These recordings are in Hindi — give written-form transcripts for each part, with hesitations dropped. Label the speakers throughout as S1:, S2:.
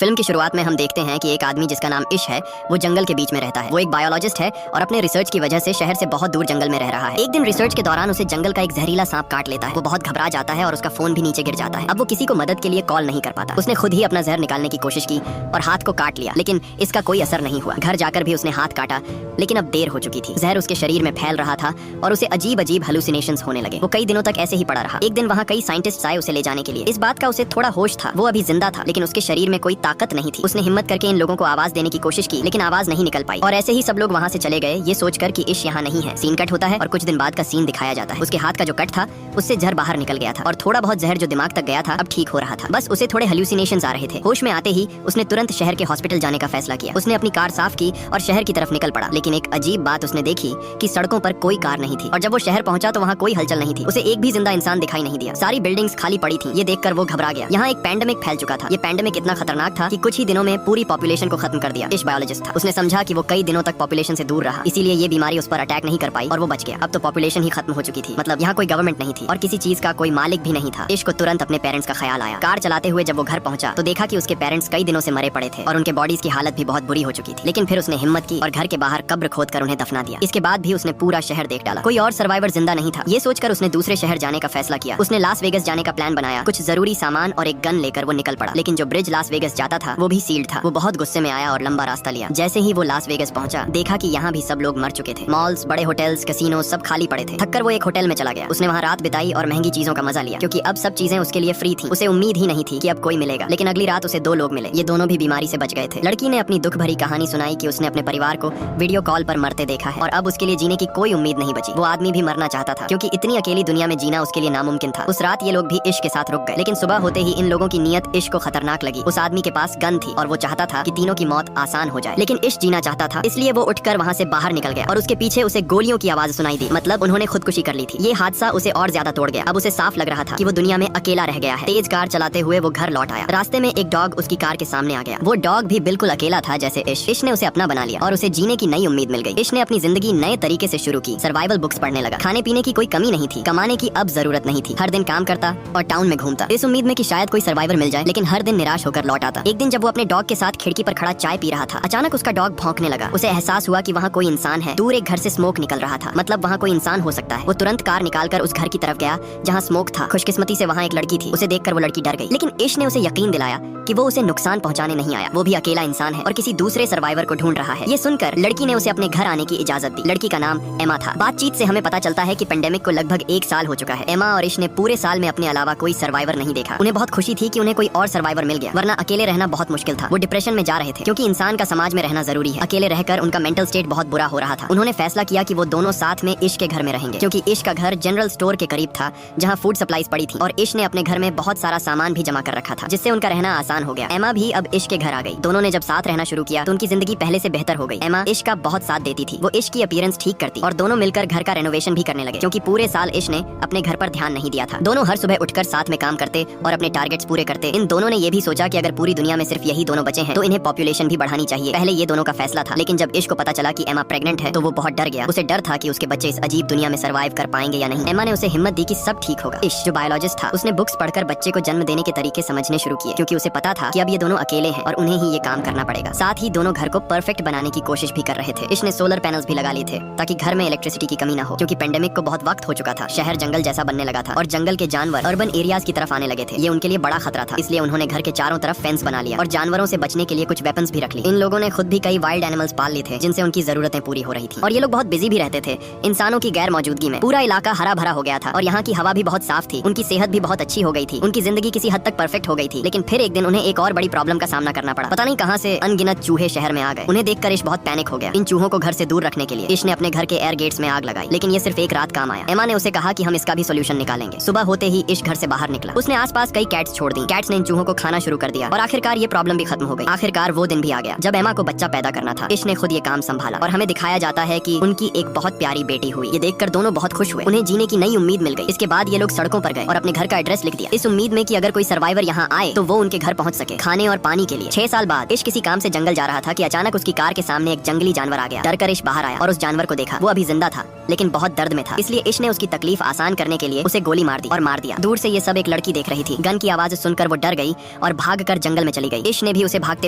S1: फिल्म की शुरुआत में हम देखते हैं कि एक आदमी जिसका नाम इश है वो जंगल के बीच में रहता है। वो एक बायोलॉजिस्ट है और अपने रिसर्च की वजह से शहर से बहुत दूर जंगल में रह रहा है। एक दिन रिसर्च के दौरान उसे जंगल का एक जहरीला सांप काट लेता है। वो बहुत घबरा जाता है और उसका फोन भी नीचे गिर जाता है। अब वो किसी को मदद के लिए कॉल नहीं कर पाता। उसने खुद ही अपना जहर निकालने की कोशिश की और हाथ को काट लिया, लेकिन इसका कोई असर नहीं हुआ। घर जाकर भी उसने हाथ काटा, लेकिन अब देर हो चुकी थी। जहर उसके शरीर में फैल रहा था और उसे अजीब अजीब हेलुसिनेशंस होने लगे। वो कई दिनों तक ऐसे ही पड़ा रहा। एक दिन वहाँ कई साइंटिस्ट आए उसे ले जाने के लिए। इस बात का उसे थोड़ा होश था, वो अभी जिंदा था, लेकिन उसके शरीर में कोई ताकत नहीं थी। उसने हिम्मत करके इन लोगों को आवाज देने की कोशिश की, लेकिन आवाज नहीं निकल पाई और ऐसे ही सब लोग वहाँ से चले गए, ये सोचकर कि इश यहाँ नहीं है। सीन कट होता है और कुछ दिन बाद का सीन दिखाया जाता है। उसके हाथ का जो कट था उससे जहर बाहर निकल गया था और थोड़ा बहुत जहर जो दिमाग तक गया था अब ठीक हो रहा था। बस उसे थोड़े हेलुसिनेशंस आ रहे थे। होश में आते ही उसने तुरंत शहर के हॉस्पिटल जाने का फैसला किया। उसने अपनी कार साफ की और शहर की तरफ निकल पड़ा, लेकिन एक अजीब बात उसने देखी कि सड़कों पर कोई कार नहीं थी और जब वो शहर पहुंचा तो वहाँ कोई हलचल नहीं थी। उसे एक भी जिंदा इंसान दिखाई नहीं दिया। सारी बिल्डिंग्स खाली पड़ी थी। ये देखकर वो घबरा गया। यहाँ एक पैंडेमिक फैल चुका था। ये पैंडेमिक इतना खतरनाक था कि कुछ ही दिनों में पूरी पॉपुलेशन को खत्म कर दिया। इश बायोलॉजिस्ट था। उसने समझा कि वो कई दिनों तक पॉपुलेशन से दूर रहा, इसीलिए ये बीमारी उस पर अटैक नहीं कर पाई और वो बच गया। अब तो पॉपुलेशन ही खत्म हो चुकी थी। मतलब यहाँ कोई गवर्नमेंट नहीं थी और किसी चीज का कोई मालिक भी नहीं था। इश को तुरंत अपने पेरेंट्स का ख्याल आया। कार चलाते हुए जब वो घर पहुंचा तो देखा कि उसके पेरेंट्स कई दिनों से मरे पड़े थे और उनके बॉडीज की हालत भी बहुत बुरी हो चुकी थी। लेकिन फिर उसने हिम्मत की और घर के बाहर कब्र खोदकर उन्हें दफना दिया। इसके बाद भी उसने पूरा शहर देख डाला, कोई और सर्वाइवर जिंदा नहीं था। ये सोचकर उसने दूसरे शहर जाने का फैसला किया। उसने लास वेगस जाने का प्लान बनाया। कुछ जरूरी सामान और एक गन लेकर वो निकल पड़ा, लेकिन जो ब्रिज लास वेगस जाता था वो भी सील्ड था। वो बहुत गुस्से में आया और लंबा रास्ता लिया। जैसे ही वो लास वेगस पहुंचा देखा कि यहाँ भी सब लोग मर चुके थे। मॉल्स, बड़े होटल्स, कैसीनो सब खाली पड़े थे। थककर वो एक होटल में चला गया। उसने वहाँ रात बिताई और महंगी चीजों का मजा लिया, क्योंकि अब सब चीजें उसके लिए फ्री थी। उसे उम्मीद ही नहीं थी कि अब कोई मिलेगा, लेकिन अगली रात उसे दो लोग मिले। ये दोनों भी बीमारी से बच गए थे। लड़की ने अपनी दुख भरी कहानी सुनाई कि उसने अपने परिवार को वीडियो कॉल पर मरते देखा है और अब उसके लिए जीने की कोई उम्मीद नहीं बची। वो आदमी भी मरना चाहता था, क्योंकि इतनी अकेली दुनिया में जीना उसके लिए नामुमकिन था। उस रात ये लोग भी इश के साथ रुक गए, लेकिन सुबह होते ही इन लोगों की नीयत इश को खतरनाक लगी। उस आदमी के पास गन थी और वो चाहता था कि तीनों की मौत आसान हो जाए, लेकिन इश जीना चाहता था, इसलिए वो उठकर वहाँ से बाहर निकल गया और उसके पीछे उसे गोलियों की आवाज सुनाई दी। मतलब उन्होंने खुदकुशी कर ली थी। ये हादसा उसे और ज्यादा तोड़ गया। अब उसे साफ लग रहा था कि वो दुनिया में अकेला रह गया है। तेज कार चलाते हुए वो घर लौट आया। रास्ते में एक डॉग उसकी कार के सामने आ गया। वो डॉग भी बिल्कुल अकेला था जैसे इश। इश ने उसे अपना बना लिया और उसे जीने की नई उम्मीद मिल गई। इश ने अपनी जिंदगी नए तरीके से शुरू की। सर्वाइवल बुक्स पढ़ने लगा। खाने पीने की कोई कमी नहीं थी। कमाने की अब जरूरत नहीं थी। हर दिन काम करता और टाउन में घूमता, इस उम्मीद में कि शायद कोई सर्वाइवर मिल जाए, लेकिन हर दिन निराश होकर लौट आता। एक दिन जब वो अपने डॉग के साथ खिड़की पर खड़ा चाय पी रहा था, अचानक उसका डॉग भौंकने लगा। उसे एहसास हुआ कि वहाँ कोई इंसान है। दूर एक घर से स्मोक निकल रहा था, मतलब वहाँ कोई इंसान हो सकता है। वो तुरंत कार निकालकर उस घर की तरफ गया जहाँ स्मोक था। खुशकिस्मती से वहाँ एक लड़की थी। उसे देखकर वो लड़की डर गई, लेकिन इश ने उसे यकीन दिलाया कि वो उसे नुकसान पहुंचाने नहीं आया। वो भी अकेला इंसान है और किसी दूसरे सर्वाइवर को ढूंढ रहा है। ये सुनकर लड़की ने उसे अपने घर आने की इजाजत दी। लड़की का नाम एमा था। बातचीत से हमें पता चलता है कि पेंडेमिक को लगभग 1 साल हो चुका है। एमा और इश ने पूरे साल में अपने अलावा कोई सर्वाइवर नहीं देखा। उन्हें बहुत खुशी थी कि उन्हें कोई और सर्वाइवर मिल गया, वरना अकेले रहना बहुत मुश्किल था। वो डिप्रेशन में जा रहे थे, क्योंकि इंसान का समाज में रहना जरूरी है। अकेले रहकर उनका मेंटल स्टेट बहुत बुरा हो रहा था। उन्होंने फैसला किया कि वो दोनों साथ में इश के घर में रहेंगे, क्योंकि इश का घर जनरल स्टोर के करीब था जहाँ फूड सप्लाईज पड़ी थी और इश ने अपने घर में बहुत सारा सामान भी जमा कर रखा था, जिससे उनका रहना आसान हो गया। एमा भी अब इश के घर आ गई। दोनों ने जब साथ रहना शुरू किया तो उनकी जिंदगी पहले से बेहतर हो गई। एमा इश का बहुत साथ देती थी। वो इश की अपीयरेंस ठीक करती और दोनों मिलकर घर का रेनोवेशन भी करने लगे, क्योंकि पूरे साल इश ने अपने घर पर ध्यान नहीं दिया था। दोनों हर सुबह उठकर साथ में काम करते और अपने टारगेट्स पूरे करते। इन दोनों ने ये भी सोचा कि अगर पूरी दुनिया में सिर्फ यही दोनों बचे हैं तो इन्हें पॉपुलेशन भी बढ़ानी चाहिए। पहले ये दोनों का फैसला था, लेकिन जब इश को पता चला कि एमा प्रेग्नेंट है तो वो बहुत डर गया। उसे डर था कि उसके बच्चे इस अजीब दुनिया में सर्वाइव कर पाएंगे या नहीं। एमा ने उसे हिम्मत दी कि सब ठीक होगा। इश जो बायोलॉजिस्ट था उसने बुक्स पढ़कर बच्चे को जन्म देने के तरीके समझने शुरू किए, क्योंकि उसे पता था कि अब ये दोनों अकेले हैं और उन्हें ही ये काम करना पड़ेगा। साथ ही दोनों घर को परफेक्ट बनाने की कोशिश भी कर रहे थे। इश ने सोलर पैनल्स भी लगा लिए थे ताकि घर में इलेक्ट्रिसिटी की कमी ना हो, क्योंकि पेंडेमिक को बहुत वक्त हो चुका था। शहर जंगल जैसा बनने लगा था और जंगल के जानवर अर्बन एरियाज की तरफ आने लगे थे। ये उनके लिए बड़ा खतरा था, इसलिए उन्होंने घर के चारों तरफ फेंस बना लिया और जानवरों से बचने के लिए कुछ वेपन्स भी रख ली। इन लोगों ने खुद भी कई वाइल्ड एनिमल्स पाल लिए थे जिनसे उनकी जरूरतें पूरी हो रही थी और ये लोग बहुत बिजी भी रहते थे इंसानों की गैर मौजूदगी में। पूरा इलाका हरा भरा हो गया था और यहाँ की हवा भी बहुत साफ थी। उनकी सेहत भी बहुत अच्छी हो गई थी। उनकी जिंदगी किसी हद तक परफेक्ट हो गई थी, लेकिन फिर एक दिन उन्हें एक और बड़ी प्रॉब्लम का सामना करना पड़ा। पता नहीं कहाँ से अनगिनत चूहे शहर में आ गए। उन्हें देखकर इश बहुत पैनिक हो गया। इन चूहों को घर से दूर रखने के लिए इश ने अपने घर के एयर गेट्स में आग लगाई, लेकिन ये सिर्फ एक रात काम आया। एमा ने उसे कहा कि हम इसका भी सोल्यूशन निकालेंगे। सुबह होते ही इश घर से बाहर निकला। उसने आसपास कई कैट्स छोड़ दी। कैट्स ने इन चूहों को खाना शुरू कर दिया और आखिरकार ये प्रॉब्लम भी खत्म हो गई। आखिरकार वो दिन भी आ गया जब एमा को बच्चा पैदा करना था। इश ने खुद ये काम संभाला और हमें दिखाया जाता है कि उनकी एक बहुत प्यारी बेटी हुई। ये देखकर दोनों बहुत खुश हुए। उन्हें जीने की नई उम्मीद मिल गई। इसके बाद ये लोग सड़कों पर गए और अपने घर का एड्रेस लिख दिया, इस उम्मीद में कि अगर कोई सर्वाइवर यहाँ आए तो वो उनके घर पहुँच सके खाने और पानी के लिए। 6 साल बाद इश किसी काम से जंगल जा रहा था कि अचानक उसकी कार के सामने एक जंगली जानवर आ गया। डरकर इश बाहर आया और उस जानवर को देखा। वो अभी जिंदा था, लेकिन बहुत दर्द में था, इसलिए इश ने उसकी तकलीफ आसान करने के लिए उसे गोली मार दी और मार दिया। दूर से ये सब एक लड़की देख रही थी। गन की आवाज सुनकर वो डर गई और भागकर जंगल में चली गई। इश ने भी उसे भागते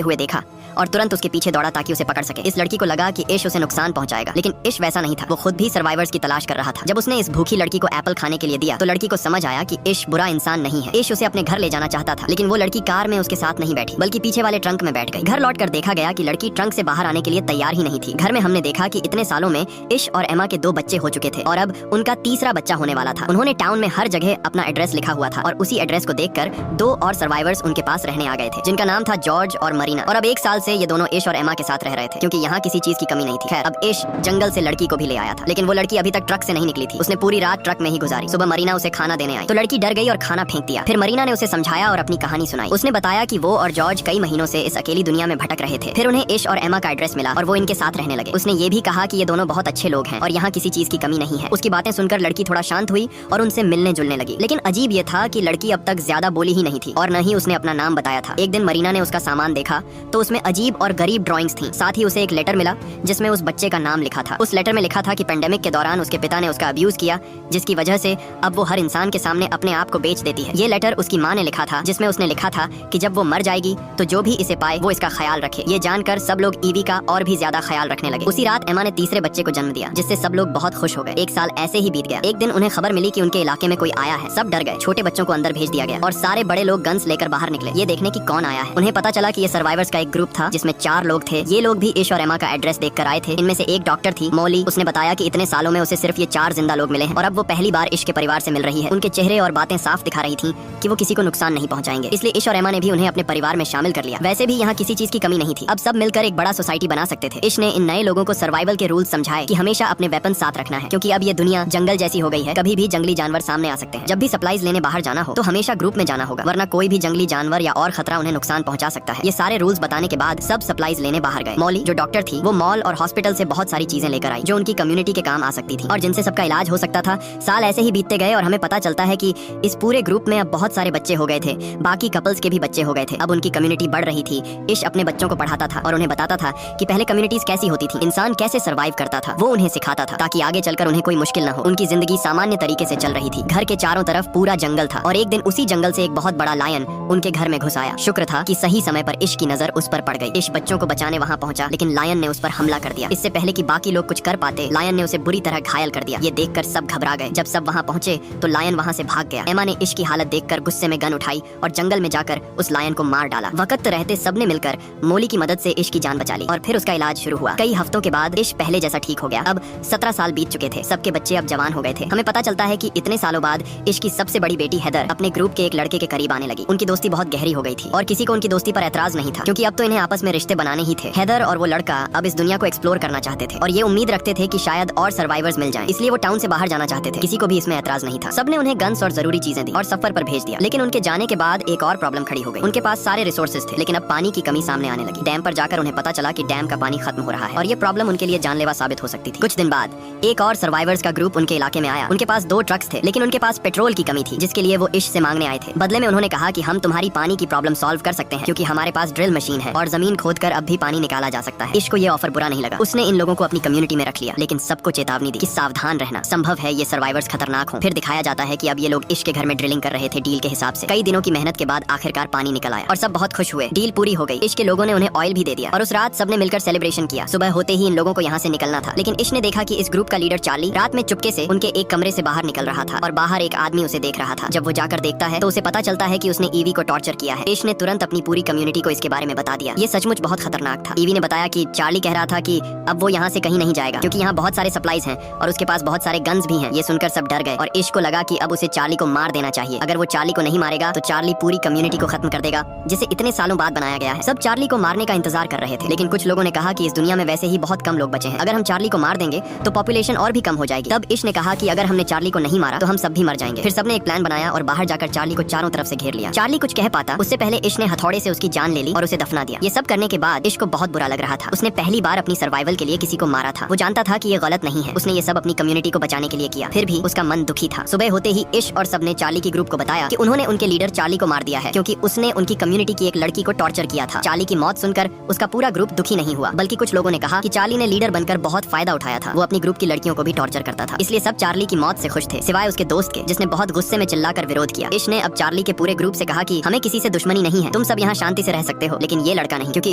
S1: हुए देखा और तुरंत उसके पीछे दौड़ा ताकि उसे पकड़ सके। इस लड़की को लगा कि इश उसे नुकसान पहुंचाएगा, लेकिन इश वैसा नहीं था। वो खुद भी सर्वाइवर्स की तलाश कर रहा था। जब उसने इस भूखी लड़की को एप्पल खाने के लिए दिया तो लड़की को समझ आया कि इश बुरा इंसान नहीं है। इश उसे अपने घर ले जाना चाहता था, लेकिन वो लड़की कार में उसके साथ नहीं बैठी बल्कि पीछे वाले ट्रंक में बैठ गई। घर लौटकर देखा गया कि लड़की ट्रंक से बाहर आने के लिए तैयार ही नहीं थी। घर में हमने देखा कि इतने सालों में इश और एमा के 2 बच्चे हो चुके थे और अब उनका तीसरा बच्चा होने वाला था। उन्होंने टाउन में हर जगह अपना एड्रेस लिखा हुआ था और उसी एड्रेस को देखकर 2 और सर्वाइवर्स उनके पास रहने आ गए थे, जिनका नाम था जॉर्ज और मरीना। और अब 1 साल से ये दोनों इश और एमा के साथ रह रहे थे, क्योंकि यहाँ किसी चीज की कमी नहीं थी। खैर, अब इश जंगल से लड़की को भी ले आया था, लेकिन वो लड़की अभी तक ट्रक से नहीं निकली थी। उसने पूरी रात ट्रक में ही गुजारी। सुबह मरीना उसे खाना देने आई तो लड़की डर गई और खाना फेंक दिया। फिर मरीना ने उसे समझाया और अपनी कहानी सुनाई। उसने बताया कि वो और जॉर्ज कई महीनों से इस अकेली दुनिया में भटक रहे थे। फिर उन्हें इश और एमा का एड्रेस मिला और वो इनके साथ रहने लगे। उसने ये भी कहा कि ये दोनों बहुत अच्छे लोग हैं और यहाँ किसी चीज की कमी नहीं है। उसकी बातें सुनकर लड़की थोड़ा शांत हुई और उनसे मिलने जुलने लगी। लेकिन अजीब ये था कि लड़की अब तक ज्यादा बोली ही नहीं थी और न ही उसने अपना नाम बताया था। एक दिन मरीना ने उसका सामान देखा तो उसमें अजीब और गरीब ड्राइंग्स थी। साथ ही उसे एक लेटर मिला जिसमें उस बच्चे का नाम लिखा था। उस लेटर में लिखा था कि पेंडेमिक के दौरान उसके पिता ने उसका अब्यूज किया, जिसकी वजह से अब वो हर इंसान के सामने अपने आप को बेच देती है। ये लेटर उसकी माँ ने लिखा था, जिसमें उसने लिखा था कि जब वो मर जाएगी तो जो भी इसे पाए वो इसका ख्याल रखे। ये जानकर सब लोग ईवी का और भी ज्यादा ख्याल रखने लगे। उसी रात एमा ने तीसरे बच्चे को जन्म दिया, जिससे सब लोग बहुत खुश हो गए। 1 साल ऐसे ही बीत गया। एक दिन उन्हें खबर मिली कि उनके इलाके में कोई आया है। सब डर गए। छोटे बच्चों को अंदर भेज दिया गया और सारे बड़े लोग गन्स लेकर बाहर निकले, ये देखने की कौन आया है। उन्हें पता चला कि ये सर्वाइवर्स का एक ग्रुप था जिसमें 4 लोग थे। ये लोग भी इश और एमा का एड्रेस देखकर आए थे। इनमें से एक डॉक्टर थी, मौली। उसने बताया कि इतने सालों में उसे सिर्फ ये 4 जिंदा लोग मिले हैं और अब वो पहली बार इश के परिवार से मिल रही है। उनके चेहरे और बातें साफ दिखा रही थी कि वो किसी को नुकसान नहीं पहुंचाएंगे, इसलिए इश और एमा ने भी उन्हें अपने परिवार में शामिल कर लिया। वैसे भी यहाँ किसी चीज की कमी नहीं थी। अब सब मिलकर एक बड़ा सोसाइटी बना सकते थे। इश ने इन नए लोगों को सर्वाइवल के रूल्स समझाए कि हमेशा अपने वेपन साथ रखना है, क्योंकि अब ये दुनिया जंगल जैसी हो गई है। कभी भी जंगली जानवर सामने आ सकते हैं। जब भी सप्लाईज लेने बाहर जाना हो तो हमेशा ग्रुप में जाना होगा, वरना कोई भी जंगली जानवर या और खतरा उन्हें नुकसान पहुंचा सकता है। ये सारे रूल्स बताने के बाद सब सप्लाईज लेने बाहर गए। मौली जो डॉक्टर थी वो मॉल और हॉस्पिटल से बहुत सारी चीजें लेकर आई जो उनकी कम्युनिटी के काम आ सकती थी और जिनसे सबका इलाज हो सकता था। साल ऐसे ही बीतते गए और हमें पता चलता है कि इस पूरे ग्रुप में अब बहुत सारे बच्चे हो गए थे। बाकी कपल्स के भी बच्चे हो गए थे। अब उनकी कम्युनिटी बढ़ रही थी। इश अपने बच्चों को पढ़ाता था और उन्हें बताता था कि पहले कम्युनिटीज कैसी होती थी, इंसान कैसे सर्वाइव करता था। वो उन्हें सिखाता था ताकि आगे चलकर उन्हें कोई मुश्किल न हो। उनकी जिंदगी सामान्य तरीके से चल रही थी। घर के चारों तरफ पूरा जंगल था और एक दिन उसी जंगल से एक बहुत बड़ा लायन उनके घर में घुस आया। शुक्र था कि सही समय पर इश की नजर उस पर पड़ गई। इश बच्चों को बचाने वहाँ पहुंचा, लेकिन लायन ने उस पर हमला कर दिया। इससे पहले कि बाकी लोग कुछ कर पाते, लायन ने उसे बुरी तरह घायल कर दिया। ये देखकर सब घबरा गए। जब सब वहाँ पहुंचे तो लायन वहाँ से भाग गया। एमा ने इश की हालत देखकर गुस्से में गन उठाई और जंगल में जाकर उस लायन को मार डाला। वक्त रहते सबने मिलकर मौली की मदद से इश की जान बचा ली और फिर उसका इलाज शुरू हुआ। कई हफ्तों के बाद इश पहले जैसा ठीक हो गया। अब 17 साल बीत चुके थे। सबके बच्चे अब जवान हो गए थे। हमें पता चलता है कि इतने सालों बाद इश की सबसे बड़ी बेटी हैदर अपने ग्रुप के एक लड़के के करीब आने लगी। उनकी दोस्ती बहुत गहरी हो गई थी और किसी को उनकी दोस्ती पर ऐतराज नहीं था, क्योंकि अब तो इन्हें आपस में रिश्ते बनाने ही थे। हैदर और वो लड़का अब इस दुनिया को एक्सप्लोर करना चाहते थे और ये उम्मीद रखते थे कि शायद और सर्वाइवर्स मिल जाएं, इसलिए वो टाउन से बाहर जाना चाहते थे। किसी को भी इसमें ऐतराज नहीं था। सबने उन्हें गन्स और जरूरी चीजें दी और सफर पर भेज दिया। लेकिन उनके जाने के बाद एक और प्रॉब्लम खड़ी हो गई। उनके पास सारे रिसोर्सेज थे, लेकिन अब पानी की कमी सामने आने लगी। डैम पर जाकर उन्हें पता चला कि डैम का पानी खत्म हो रहा है और ये प्रॉब्लम उनके लिए जानलेवा साबित हो सकती थी। कुछ दिन बाद एक और सर्वाइवर्स का ग्रुप उनके इलाके में आया। उनके पास 2 ट्रक्स थे, लेकिन उनके पास पेट्रोल की कमी थी, जिसके लिए वो इश से मांगने आए थे। बदले में उन्होंने कहा कि हम तुम्हारी पानी की प्रॉब्लम सॉल्व कर सकते हैं, क्योंकि हमारे पास ड्रिल मशीन है और जमीन खोदकर अब भी पानी निकाला जा सकता है। इश को ये ऑफर बुरा नहीं लगा। उसने इन लोगों को अपनी कम्युनिटी में रख लिया, लेकिन सबको चेतावनी दी कि सावधान रहना, संभव है ये सर्वाइवर्स खतरनाक हों। फिर दिखाया जाता है कि अब ये लोग इश के घर में ड्रिलिंग कर रहे थे डील के हिसाब से। कई दिनों की मेहनत के बाद आखिरकार पानी निकल आया और सब बहुत खुश हुए। डील पूरी हो गई। इश के लोगों ने उन्हें ऑयल भी दे दिया और उस रात सबने मिलकर सेलिब्रेशन किया। सुबह होते ही इन लोगों को यहाँ से निकलना था, लेकिन इश ने देखा कि इस ग्रुप का लीडर चार्ली रात में चुपके से उनके एक कमरे से बाहर निकल रहा था और बाहर एक आदमी उसे देख रहा था। जब वो जाकर देखता है तो उसे पता चलता है कि उसने ईवी को टॉर्चर किया है। इश ने तुरंत अपनी पूरी कम्युनिटी को इसके बारे में बता दिया। ये सचमुच बहुत खतरनाक था। ईवी ने बताया कि चार्ली कह रहा था कि अब वो यहाँ से कहीं नहीं जाएगा, क्योंकि यहाँ बहुत सारे सप्लाईज हैं और उसके पास बहुत सारे गन्स भी हैं। ये सुनकर सब डर गए और इश को लगा कि अब उसे चार्ली को मार देना चाहिए। अगर वो चार्ली को नहीं मारेगा तो चार्ली पूरी कम्युनिटी को खत्म कर देगा, जिसे इतने सालों बाद बनाया गया है। सब चार्ली को मारने का इंतजार कर रहे थे, लेकिन कुछ लोगों ने कहा कि इस दुनिया में वैसे ही बहुत कम लोग बचे हैं, अगर हम चार्ली को मार देंगे तो पॉपुलेशन और भी कम हो जाएगी। तब इश ने कहा कि अगर हमने चार्ली को नहीं मारा तो हम सब भी मर जाएंगे। फिर सबने एक प्लान बनाया और बाहर जाकर चार्ली को चारों तरफ से घेर लिया। चार्ली कुछ कह पाता उससे पहले इश ने हथौड़े से उसकी जान ले ली और उसे दफना दिया। ये सब करने के बाद इश को बहुत बुरा लग रहा था। उसने पहली बार अपनी सर्वाइवल के लिए किसी को मारा था। वो जानता था कि ये गलत नहीं है। उसने ये सब अपनी कम्युनिटी को बचाने के लिए किया, फिर भी उसका मन दुखी था। सुबह होते ही इश और सबने चार्ली की ग्रुप को बताया कि उन्होंने उनके लीडर चार्ली को मार दिया है, क्योंकि उसने उनकी कम्युनिटी की एक लड़की को टॉर्चर किया था। चार्ली की मौत सुनकर उसका पूरा ग्रुप दुखी नहीं हुआ, बल्कि कुछ लोगों ने कहा कि चार्ली ने लीडर बनकर बहुत फायदा उठाया था। वो अपनी ग्रुप की लड़कियों को भी टॉर्चर करता था। इसलिए सब चार्ली की मौत से खुश थे, सिवाय उसके दोस्त के, जिसने बहुत गुस्से में चिल्लाकर विरोध किया। इश ने अब चार्ली के पूरे ग्रुप से कहा कि हमें किसी से दुश्मनी नहीं है, तुम सब यहाँ शांति से रह सकते हो, लेकिन ये लड़का नहीं, क्योंकि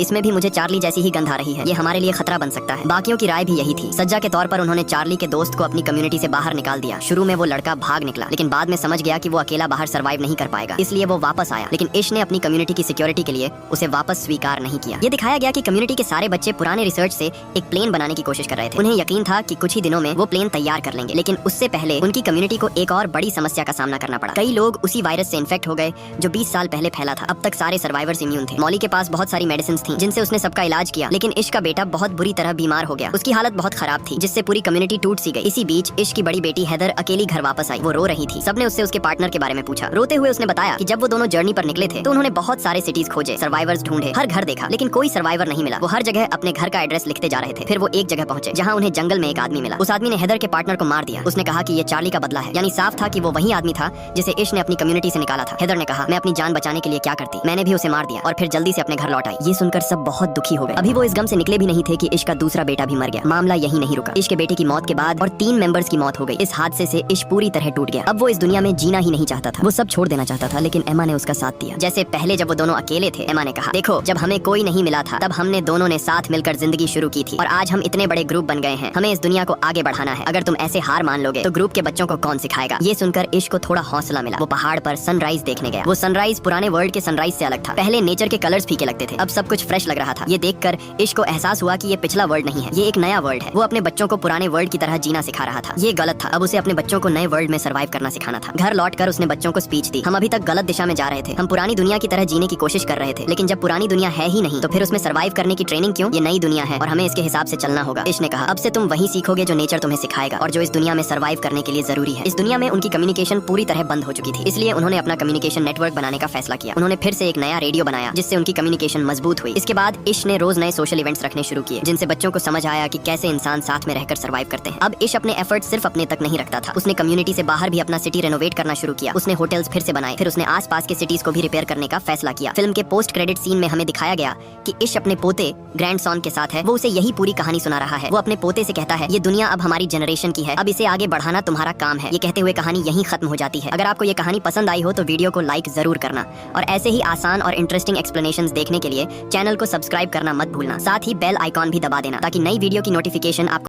S1: इसमें भी मुझे चार्ली जैसी ही गंध आ रही है, ये हमारे लिए खतरा बन सकता है। बाकियों की राय भी यही थी। सज्जा के तौर पर उन्होंने चार्ली के दोस्त को अपनी कम्युनिटी से बाहर निकाल दिया। शुरू में वो लड़का भाग निकला, लेकिन बाद में समझ गया कि वो अकेला बाहर सर्वाइव नहीं कर पाएगा, इसलिए वो वापस आया। लेकिन इश ने अपनी कम्युनिटी की सिक्योरिटी के लिए उसे वापस स्वीकार नहीं किया। ये दिखाया गया कि कम्युनिटी के सारे बच्चे पुराने रिसर्च से एक प्लेन बनाने की कोशिश कर रहे थे। उन्हें यकीन था कि कुछ ही दिनों में वो प्लेन तैयार कर लेंगे, लेकिन उससे पहले उनकी कम्युनिटी को एक और बड़ी समस्या का सामना करना पड़ा। कई लोग उसी वायरस से इन्फेक्ट हो गए जो 20 साल पहले फैला था। अब तक सारे सर्वाइवर्स इम्यून थे। मॉली के पास बहुत सारी मेडिसिन थी जिनसे उसने सबका इलाज किया, लेकिन इश का बेटा बहुत बुरी तरह बीमार हो गया। उसकी हालत बहुत खराब थी, जिससे पूरी कम्युनिटी टूट सी गई। इसी बीच इश की बड़ी बेटी हैदर अकेली घर वापस आई। वो रो रही थी। सबने उससे उसके पार्टनर के बारे में पूछा। रोते हुए उसने बताया कि जब वो दोनों जर्नी पर निकले थे तो उन्होंने बहुत सारे सिटीज खोजे, सर्वाइवर्स ढूंढे, हर घर देखा, लेकिन कोई सर्वाइवर नहीं मिला। वो हर जगह अपने घर का एड्रेस लिखते जा रहे थे। फिर वो एक जगह पहुंचे जहां उन्हें जंगल में एक आदमी मिला। उस आदमी ने हैदर के पार्टनर को मार दिया। उसने कहा कि ये चार्ली का बदला है, यानी साफ था कि वो वही आदमी था जिसे इश ने अपनी कम्युनिटी से निकाला था। हैदर ने कहा, मैं अपनी जान बचाने के लिए क्या करती, मैंने भी उसे मार दिया और फिर जल्दी से अपने घर लौट आई। ये सुनकर सब बहुत दुखी हो गए। अभी वो इस गम से निकले भी नहीं थे कि इश का दूसरा बेटा भी मर गया। मामला यही नहीं रुका। इश के बेटे की मौत के बाद और 3 मेंबर्स की मौत हो गई। इस हादसे से इश पूरी तरह टूट गया। अब वो इस दुनिया में जीना ही नहीं चाहता था। वो सब छोड़ देना चाहता था, लेकिन एमा ने उसका साथ दिया। जैसे पहले जब वो दोनों अकेले थे, एमा ने कहा, देखो जब हमें कोई नहीं मिला था तब हमने दोनों ने साथ मिलकर जिंदगी शुरू की थी, और आज हम इतने बड़े ग्रुप बन गए हैं। हमें इस दुनिया को आगे बढ़ाना है। अगर तुम ऐसे हार मान लोगे तो ग्रुप के बच्चों को कौन सिखाएगा। ये सुनकर इश को थोड़ा हौसला मिला। वो पहाड़ पर सनराइज देखने गया। वो सनराइज पुराने वर्ल्ड के सनराइज से अलग था। पहले नेचर के कलर्स फीके लगते थे, अब सब कुछ फ्रेश लग रहा था। ये देखकर इश को एहसास हुआ कि ये पिछला वर्ल्ड नहीं है, ये एक नया वर्ल्ड है। वो अपने बच्चों को पुराने वर्ल्ड की तरह जीना सिखा रहा था। ये गलत था। अब उसे अपने बच्चों को नए वर्ल्ड में सर्वाइव करना सिखाना था। घर लौटकर उसने बच्चों को स्पीच दी। हम अभी तक गलत दिशा में जा रहे थे। हम पुरानी दुनिया की तरह जीने की कोशिश कर रहे थे, लेकिन जब पुरानी दुनिया है ही नहीं तो फिर उसमें सर्वाइव करने की ट्रेनिंग क्यों। ये नई दुनिया है और हमें इसके हिसाब से चलना होगा। इश ने कहा, अब से तुम वही सीखोगे जो नेचर तुम्हें सिखाएगा और जो इस दुनिया में सर्वाइव करने के लिए जरूरी है। इस दुनिया में उनकी कम्युनिकेशन पूरी तरह बंद हो चुकी थी, इसलिए उन्होंने अपना कम्युनिकेशन नेटवर्क बनाने का फैसला किया। उन्होंने फिर से एक नया रेडियो बनाया जिससे उनकी कम्युनिकेशन मजबूत हुई। इसके बाद इश ने रोज नए सोशल इवेंट्स रखने शुरू किए, जिनसे बच्चों को समझ आया कि कैसे इंसान साथ में रहकर सर्वाइव करते हैं। अब इश अपने एफर्ट सिर्फ अपने तक नहीं रखता था। उसने कम्युनिटी से बाहर भी अपना सिटी रेनोवेट करना शुरू किया। उसने होटल्स फिर से बनाए, फिर उसने आसपास के सिटीज को भी रिपेयर करने का फैसला किया। फिल्म के पोस्ट क्रेडिट सीन में हमें दिखाया गया कि इश अपने पोते ग्रैंडसन के साथ है। वो उसे यही पूरी कहानी सुना रहा है। वो अपने पोते से कहता है, ये दुनिया अब हमारी जनरेशन की है, अब इसे आगे बढ़ाना तुम्हारा काम है। ये कहते हुए कहानी यहीं खत्म हो जाती है। अगर आपको ये कहानी पसंद आई हो तो वीडियो को लाइक जरूर करना, और ऐसे ही आसान और इंटरेस्टिंग एक्सप्लेनेशंस देखने के लिए चैनल को सब्सक्राइब करना मत भूलना। साथ ही बेल आइकॉन भी दबा देना ताकि नई वीडियो की नोटिफिकेशन आपको